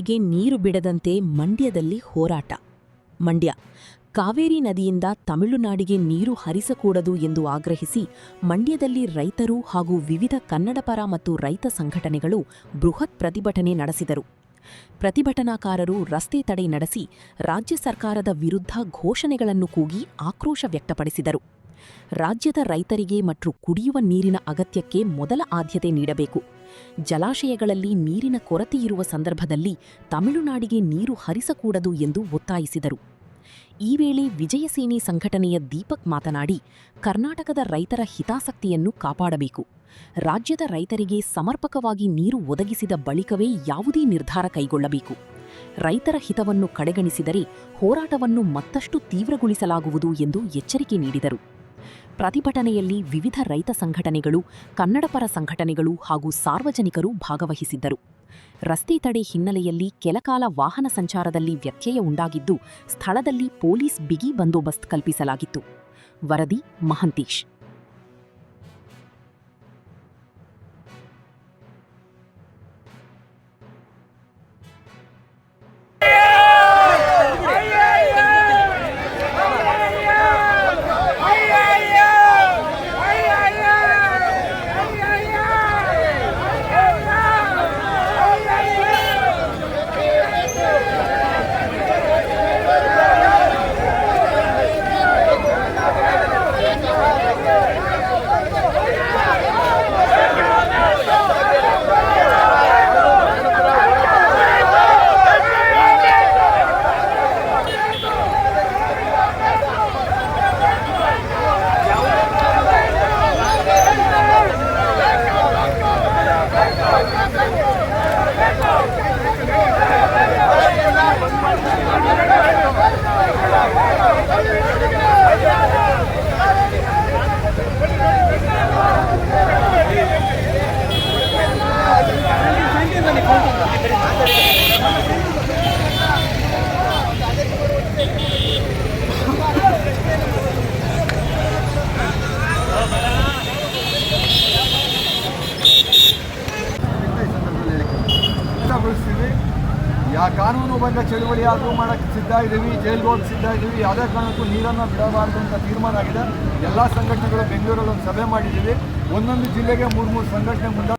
ತಮಿಳುನಾಡಿಗೆ ನೀರು ಬಿಡದಂತೆ ಮಂಡ್ಯದಲ್ಲಿ ಹೋರಾಟ. ಮಂಡ್ಯ ಕಾವೇರಿ ನದಿಯಿಂದ ತಮಿಳುನಾಡಿಗೆ ನೀರು ಹರಿಸಕೂಡದು ಎಂದು ಆಗ್ರಹಿಸಿ ಮಂಡ್ಯದಲ್ಲಿ ರೈತರು ಹಾಗೂ ವಿವಿಧ ಕನ್ನಡಪರ ಮತ್ತು ರೈತ ಸಂಘಟನೆಗಳು ಬೃಹತ್ ಪ್ರತಿಭಟನೆ ನಡೆಸಿದರು. ಪ್ರತಿಭಟನಾಕಾರರು ರಸ್ತೆ ತಡೆ ನಡೆಸಿ ರಾಜ್ಯ ಸರ್ಕಾರದ ವಿರುದ್ಧ ಘೋಷಣೆಗಳನ್ನು ಕೂಗಿ ಆಕ್ರೋಶ ವ್ಯಕ್ತಪಡಿಸಿದರು. ರಾಜ್ಯದ ರೈತರಿಗೆ ಮತ್ತು ಕುಡಿಯುವ ನೀರಿನ ಅಗತ್ಯಕ್ಕೆ ಮೊದಲ ಆದ್ಯತೆ ನೀಡಬೇಕು. ಜಲಾಶಯಗಳಲ್ಲಿ ನೀರಿನ ಕೊರತೆಯಿರುವ ಸಂದರ್ಭದಲ್ಲಿ ತಮಿಳುನಾಡಿಗೆ ನೀರು ಹರಿಸಕೂಡದು ಎಂದು ಒತ್ತಾಯಿಸಿದರು. ಈ ವೇಳೆ ವಿಜಯಸೇನೆ ಸಂಘಟನೆಯ ದೀಪಕ್ ಮಾತನಾಡಿ, ಕರ್ನಾಟಕದ ರೈತರ ಹಿತಾಸಕ್ತಿಯನ್ನು ಕಾಪಾಡಬೇಕು. ರಾಜ್ಯದ ರೈತರಿಗೆ ಸಮರ್ಪಕವಾಗಿ ನೀರು ಒದಗಿಸಿದ ಬಳಿಕವೇ ಯಾವುದೇ ನಿರ್ಧಾರ ಕೈಗೊಳ್ಳಬೇಕು. ರೈತರ ಹಿತವನ್ನು ಕಡೆಗಣಿಸಿದರೆ ಹೋರಾಟವನ್ನು ಮತ್ತಷ್ಟು ತೀವ್ರಗೊಳಿಸಲಾಗುವುದು ಎಂದು ಎಚ್ಚರಿಕೆ ನೀಡಿದರು. ಪ್ರತಿಭಟನೆಯಲ್ಲಿ ವಿವಿಧ ರೈತ ಸಂಘಟನೆಗಳು, ಕನ್ನಡಪರ ಸಂಘಟನೆಗಳು ಹಾಗೂ ಸಾರ್ವಜನಿಕರು ಭಾಗವಹಿಸಿದ್ದರು. ರಸ್ತೆ ತಡೆ ಹಿನ್ನೆಲೆಯಲ್ಲಿ ಕೆಲಕಾಲ ವಾಹನ ಸಂಚಾರದಲ್ಲಿ ವ್ಯತ್ಯಯ ಉಂಟಾಗಿದ್ದು, ಸ್ಥಳದಲ್ಲಿ ಪೊಲೀಸ್ ಬಿಗಿ ಬಂದೋಬಸ್ತ್ ಕಲ್ಪಿಸಲಾಗಿತ್ತು. ವರದಿ ಮಹಂತೇಶ್. ಕಾನೂನುಬದ್ಧ ಚಳುವಳಿ ಆದರೂ ಮಾಡೋಕ್ಕೆ ಸಿದ್ಧ ಇದ್ದೀವಿ, ಜೈಲ್ಗೆ ಹೋಗಿ ಸಿದ್ಧ ಇದ್ದೀವಿ. ಯಾವುದೇ ಕಾರಣಕ್ಕೂ ನೀರನ್ನು ಬಿಡಬಾರ್ದು ಅಂತ ತೀರ್ಮಾನ ಆಗಿದೆ. ಎಲ್ಲ ಸಂಘಟನೆಗಳು ಬೆಂಗಳೂರಲ್ಲಿ ಒಂದು ಸಭೆ ಮಾಡಿದ್ದೀವಿ. ಒಂದೊಂದು ಜಿಲ್ಲೆಗೆ 3 ಸಂಘಟನೆ ಮುಂದಾಗಿ